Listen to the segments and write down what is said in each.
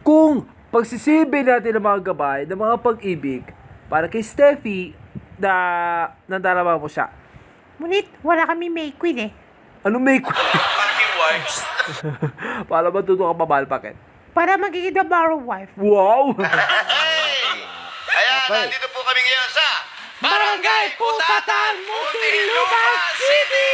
Kung pagsisibin natin ng mga gabay, ng mga pag-ibig, para kay Steffi, na nandarama mo siya. Ngunit, wala kami May Queen eh. Anong may Fucking wives. para matuto ka mabalpakin? Para magiging the borrow wife. Wow! Hey! Ayan, Okay. nandito po kami ngayon sa Barangay Putatan, Muntinlupa City!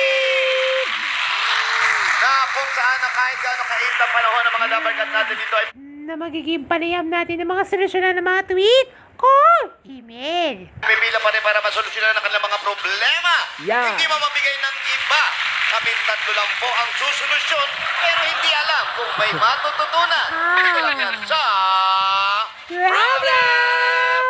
Na kung saan na kahit gaano kainit ang panahon ng mga dabarkat natin dito ay Na magiging panayam natin ng mga solusyonan ng mga tweet, call, email. pipila pa rin para masolusyonan ang kanilang mga problema. Yeah. Hindi mamamigay ng iba. Kaming tatlo lang po ang susolusyon pero hindi alam kung may matututunan. Ito lang yan sa... Problem!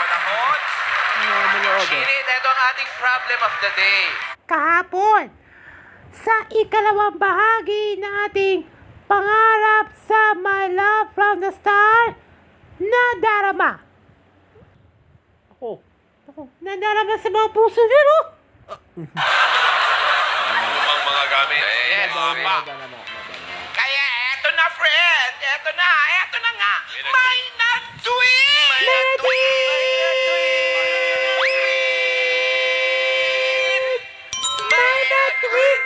Panahon. Chinit, ito ang ating problem of the day. Kahapon, sa ikalawang bahagi ng ating pangarap sa My Love from the Star, nadarama. Ako. Nadarama sa mga puso niyo, no? Ang mga gamit. Yes, pa. Kaya eto na, friend. Eto na nga. May nag-tweet! May May na-tweet!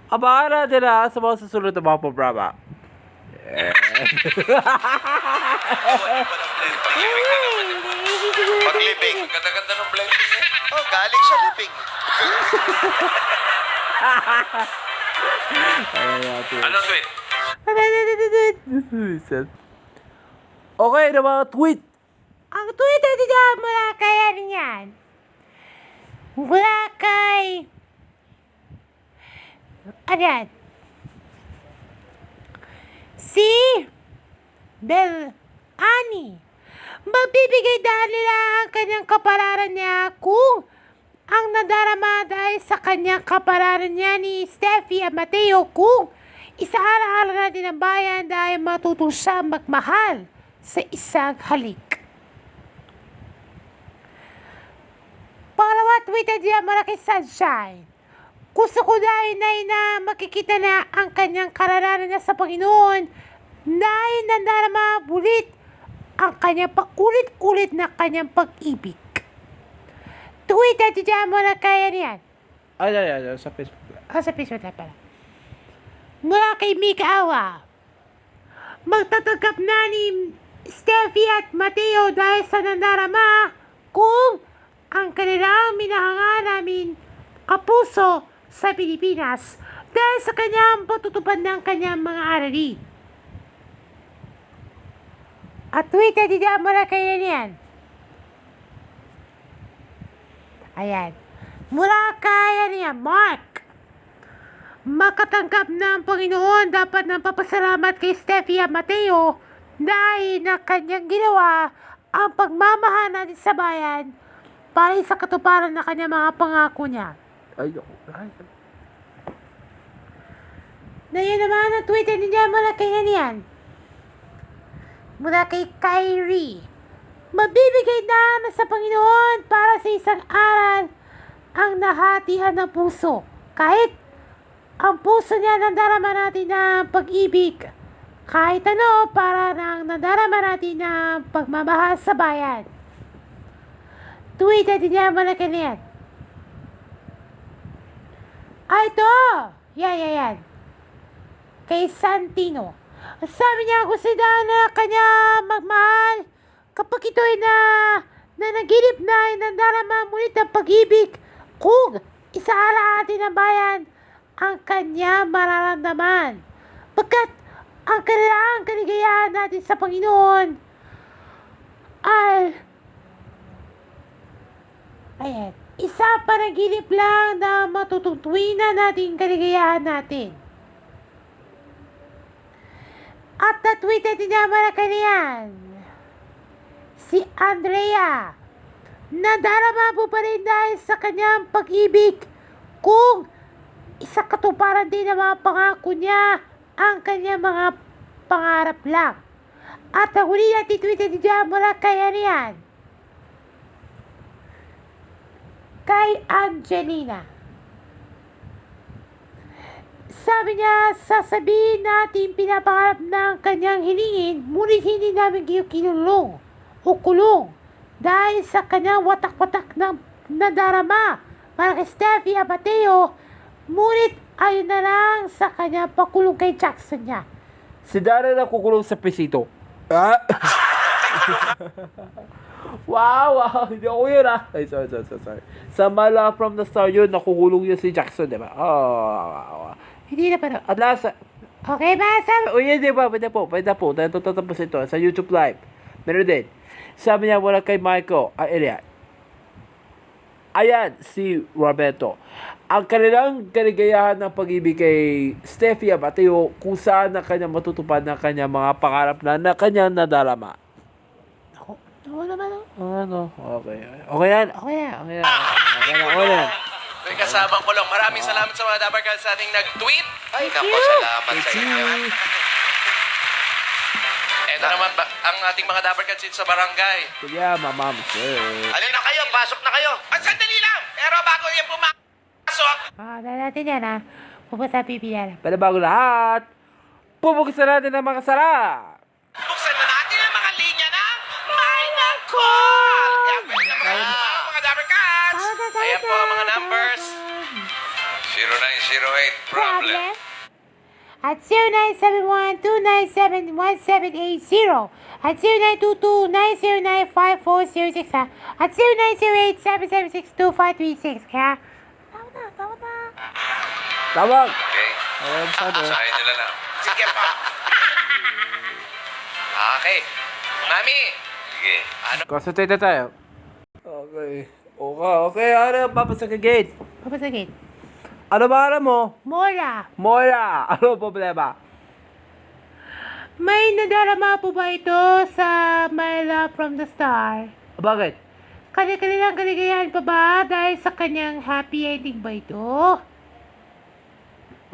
Abangan natin sa mga susunod na mga programa. Paglibing. Ganda-ganda ng blending niya. Oh, galing sa libing. Ano tweet? Okay, na mga tweet. Ang tweet ay diyan mula kay ano yan? Mula kay... Ano yan? Si... Bel... Ani. Magbibigay dahil nila ang kanyang kapalaran niya kung ang nadarama dahil sa kanyang kapalaran niya ni Steffi at Mateo kung isaalaala natin ang bayan dahil matutong siya magmahal sa isang halik. Pangalawa, tweet niya mula kay Sunshine. Gusto ko dahil na makikita na ang kanyang karanasan niya sa Panginoon dahil nandarama bulit ang kanyang paulit-ulit na kanyang pag-ibig. Tweet niya mula kay ano yan? Ay, sa Facebook. Sa Facebook na pala. Mula kay Mika Awa. Magtatanggap na ni Steffi at Mateo dahil sa nandarama kung ang kanilang minahanga namin kapuso sa Pilipinas dahil sa kanyang patutupad ng kanyang mga arali. At tweet niya mula kay yan. Ayan. Mula kay ano yan, Mark. Makatanggap ng Panginoon dapat nang papasalamat kay Steffi at Mateo dahil na kanyang ginawa ang pagmamahal natin sa bayan para sa katuparan na kanyang mga pangako niya. Ay. Na yun naman ang tweet niya mula kay ano yan. Mula kay Kyrie. Mabibigay na sa Panginoon para sa isang aral ang nahatihan ng puso. Kahit ang puso niya nadarama natin ng pag-ibig. Kahit ano para nang nadarama natin ng pagmamahal sa bayan. Tweet niya mula kay yan. Ito! Yan. Kay Santino. Sabi niya gusto daw na kanya magmahal kapag ito'y nanaginip na nandarama ngunit ang pag-ibig kung isaalahatin ng bayan ang kanya mararamdaman. Pagkat ang kanilang kaligayahan natin sa Panginoon ay isa panaginip lang na matututuin na natin kaligayahan natin. At na-tweeted niya mara kaniyan. Si Andrea. Nadarama po pa rin dahil sa kanyang pag-ibig kung isa katuparan din ng mga pangako niya ang kanyang mga pangarap lang. At ang huli natin tweeted niya mula kay Arian. kay Angelina. Sabi niya, sasabihin natin pinapangarap ng kanyang hilingin, ngunit hindi namin kinulong o kulong dahil sa kanyang watak-watak ng nadarama para kay Steffi Abateo, ngunit ayun na lang sa kanyang pakulong kay Jackson niya. Si Dara na kukulong sa presito. Ah? wow. Hindi ako yun Ay, sorry. Sa Mala from the Star yun, nakukulong yun si Jackson, diba? Hindi na pa. At last, Okay ba? Sabi, hindi ba? Pwede po. Tatapos ito sa YouTube Live. Meron din. Sabi niya, wala kay Michael. Ayan, si Roberto. Ang kanilang kaligayahan ng pag-ibig kay Steffi Abateo kung saan na kanya matutupad ng kanya mga pangarap na kanya nadarama. Oo naman. Ano? Okay. Okay yan. May kasama ko lang. Maraming salamat sa mga Dapper Cats sa ating nag-tweet. Ay, naku, salamat sa inyo. Ito naman ang ating mga Dapper Cats dito sa barangay. Kaya, ma'am, sir. Alin na kayo, pasok na kayo. Ang sandali lang. Pero bago yung pumasok, Dahil natin yan Pupunta pipiyan. Pero bago lahat, pupuksan natin ang mga sara. buksan na natin ang mga linya na Final Call. Kaya pwede na mga Dapper Cats. Ayan po ang mga numbers. 0908 problem. At 0971-297-1780. At 0922-909-5406 At 0908-776-2536. Kaya, tama na. Tawag. Okay. Sabi. Sahin nila na. Sige pa. Okay. Mami. Sige. Ano? Concentrate na tayo. Okay. Ano, papasagagate? Papasagin. Ano ba alam mo? Mola, Moira, ano problema? may nadarama po ba ito sa My Love from the Star? Bakit? Kanilang kaligayahan pa ba dahil sa kanyang happy ending ba ito?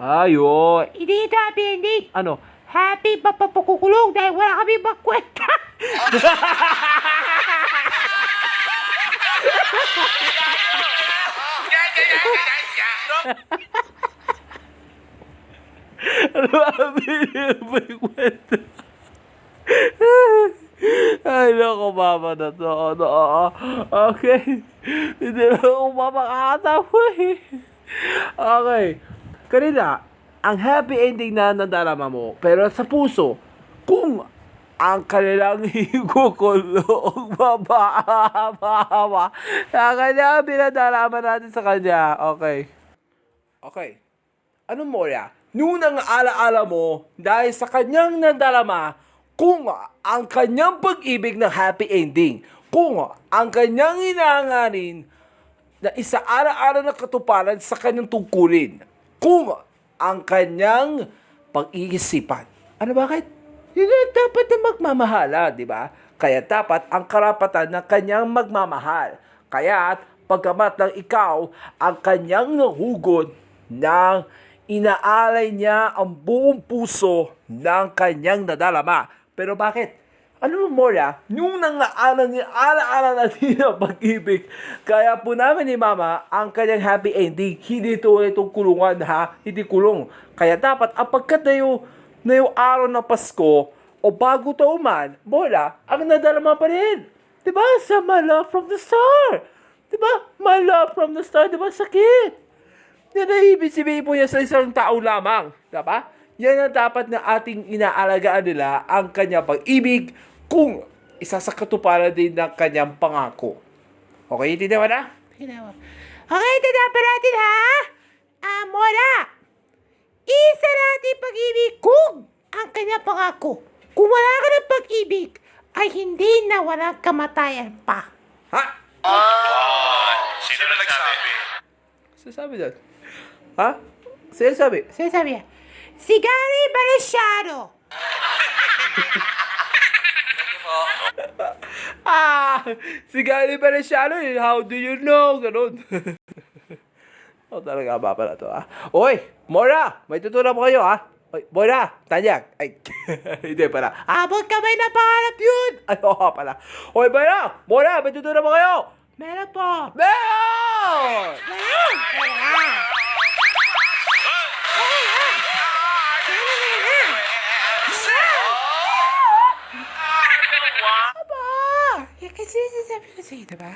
Ayun. Hindi ito happy ending. Ano? Happy papapukukulong dahil wala kami magkwenta. Ano ba? May kwento. Ay, naku, mama na to. Okay. Hindi na ako mamakataw eh. Okay. Kanina, ang happy ending na nadarama mo, pero sa puso, kung ang kanilang higukulong mabahawa, ang kanya binadarama natin sa kanya. Okay. Ano mo ya? Nung alaala mo, dahil sa kanyang nadarama, kung ang kanyang pag-ibig ng happy ending, kung ang kanyang inaanganin na isa ara-ara na katuparan sa kanyang tungkulin, kung ang kanyang pag-iisipan. Ano bakit? Yun na dapat na magmamahala, di ba? Kaya dapat ang karapatan ng kanyang magmamahal. Kaya pagkamat ng ikaw ang kanyang nahugot ng inaalay niya ang buong puso ng kanyang nadarama. Pero bakit? Ano mo, Moria? Nung ala natin ang pag-ibig, kaya po namin ni Mama ang kanyang happy ending. Hindi ito itong kulungan, ha? Hindi kulong. Kaya dapat, ang pagkat na yung araw ng Pasko, o bago taon man, Moria, ang nadarama pa rin. Diba? Sa My Love from the Star. Diba? My Love from the Star, diba? Sakit. Yan ang ibig sabihin po niya sa isang tao lamang. Diba? Yan ang dapat na ating inaalagaan nila ang kanyang pag-ibig kung isa sa katuparan din ng kanyang pangako. Okay, tindihan mo na? Okay, tindihan pa natin ha? Mola, isa natin pag-ibig kung ang kanyang pangako. Kung wala ka ng pag-ibig, ay hindi na walang kamatayan pa. Ha? Sino nagsabi? Sasabi doon. Ha? Sino sabi? Sabi niya, si Gary Balenciago. Si Gary Balenciago, how do you know? Ganun. Talaga ba pala to, ha? Oy, Mora, may tuturo mo kayo, ha? Oy, Mora, Tanyak. Ay, hindi pala. Abot kamay na pangarap yun. Ay, oo pala. Oy, Mora, may tuturo mo kayo. Meron po. Meron! Kasi sabi ko sa'yo, diba?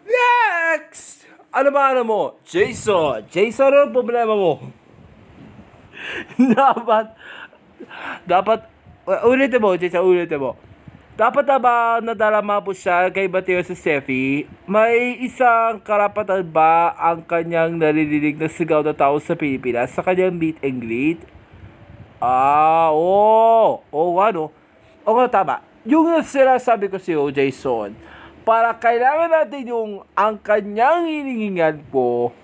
Next! Ano ba mo? Jason, ano ang problema mo? ulitin mo, Jason, ulitin mo. Dapat na ba nadalama po siya kay Mateo sa Steffi? May isang karapatan ba ang kanyang naririnig na sigaw na tao sa Pilipinas sa kanyang meet and greet? Ano? Oo nga, tama. Yung sinasabi ko sa'yo, Jason, para kailangan natin yung ang kanyang hinihingan po,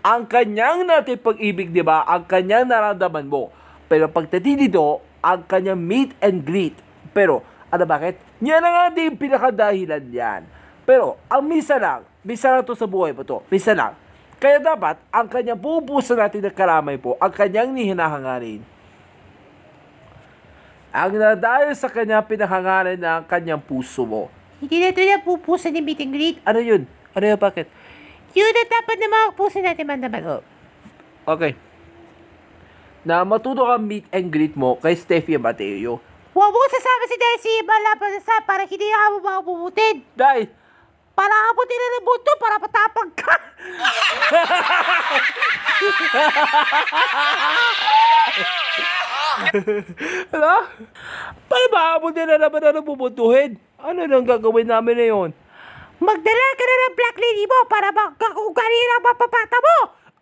ang kanyang natin pag-ibig, di ba? Ang kanyang nararamdaman mo. Pero pagdating dito, ang kanyang meet and greet. Pero, bakit? Yan ang ating pinakadahilan yan. Pero, ang misa lang to sa buhay mo to. Misa lang. Kaya dapat, ang kanyang pupusa natin na karamay po, ang kanyang hinahangarin. Ang nadayo sa kanyang pinahangarin ng kanyang puso mo. Hindi na ito na pupusa ni meet and greet. Ano yun? Bakit? Yun na dapat na mga puso natin mandaman. Okay. Na matuto kang meet and greet mo kay Steffi Mateo. Huwag mo sasama si Desi malaban sa para hindi na mo makapumutin. Dahil, Para abutin na ng buto para patapag ka. ano? Paano ba abot na naman na bubutuhin? Ano nang gagawin namin na yun? Magdala ka na ng black lady mo para magkakugani ng mapapata mo.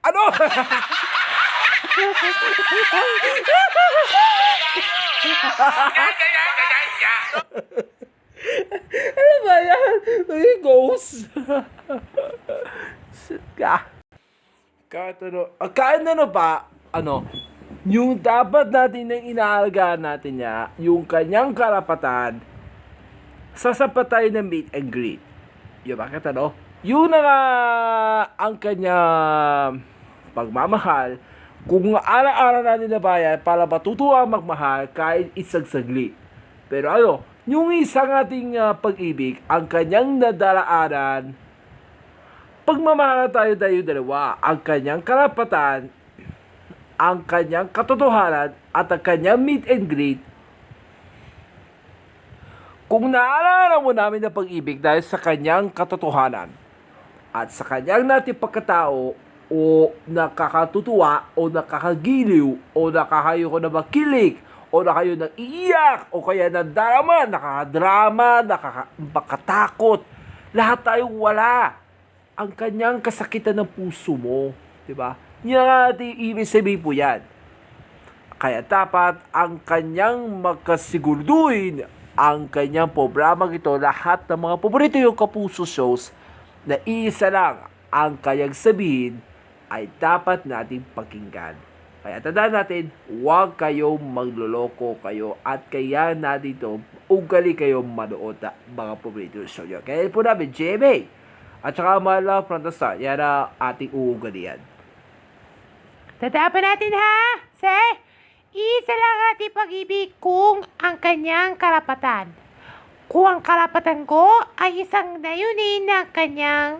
Ano? Ano ba yan? Naging ghost. Kahit ano ba, yung dapat natin nang inaalagaan natin niya, yung kanyang karapatan, sasapat tayo ng meet and greet. Yung bakit yun na nga ang kanyang pagmamahal, kung ara-ara natin na bayan para matutuwa magmahal kahit isang saglit. Pero yung isang ating pag-ibig, ang kanyang nadaraanan, pagmamahalan tayo dalawa, ang kanyang karapatan, ang kanyang katotohanan, at ang kanyang meet and greet. Kung naalala mo namin na pag-ibig dahil sa kanyang katotohanan at sa kanyang nating pagkatao o nakakatutuwa o nakakagiliw o nakakayo na makilig o nakayo nang iiyak o kaya nadarama, nakakadrama, nakakatakot, lahat tayo wala ang kanyang kasakitan ng puso mo, di ba? Yan ang ating ibig sabihin po yan. Kaya dapat ang kanyang makasigurduhin ang kanyang programang ito, lahat ng mga paborito yung Kapuso shows, na isa lang ang kayang sabihin ay dapat nating pakinggan. Kaya tandaan natin, huwag kayong magloloko kayo at kaya natin ito, ugali kayong manood na mga paborito show nyo. Kaya po namin, JMA at saka My Love from the Start, yan ang ating uugalian. Tatapan natin ha, isa lang ating pag-ibig kung ang kanyang karapatan. Kung ang karapatan ko ay isang dayunin ng kanyang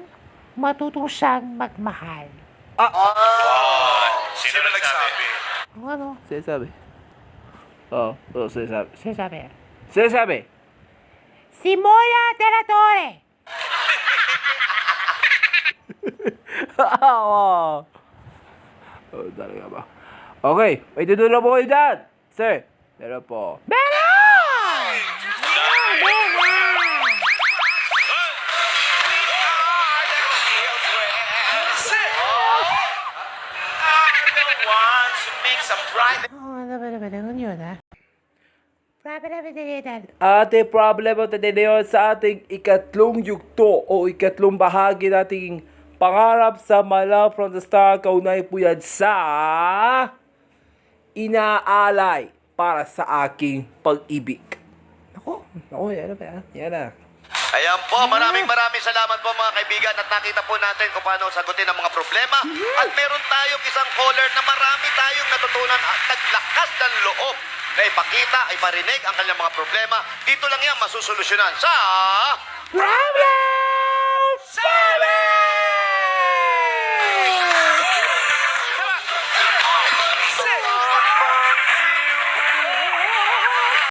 matutong siyang magmahal. Sino nagsabi? Ano? Sinasabi. Sinasabi. Sinasabi. Sinasabi. Si Mola de la Torre. Talaga ba? Okay, may tutulong po kayo dyan. Sir, meron po. Meron! Ano yun ha? Ate, problema tayo ngayon sa ating ikatlong yugto o ikatlong bahagi nating pangarap sa My Love from the Start. Kaunay po yan sa inaalay para sa aking pag-ibig. Ako, yan na ba yan? Yan na. Ayan po, maraming salamat po mga kaibigan at nakita po natin kung paano sagutin ang mga problema at meron tayong isang caller na marami tayong natutunan at naglakas ng loob na ipakita, iparinig ang kanyang mga problema. Dito lang yan masusolusyonan sa Problem!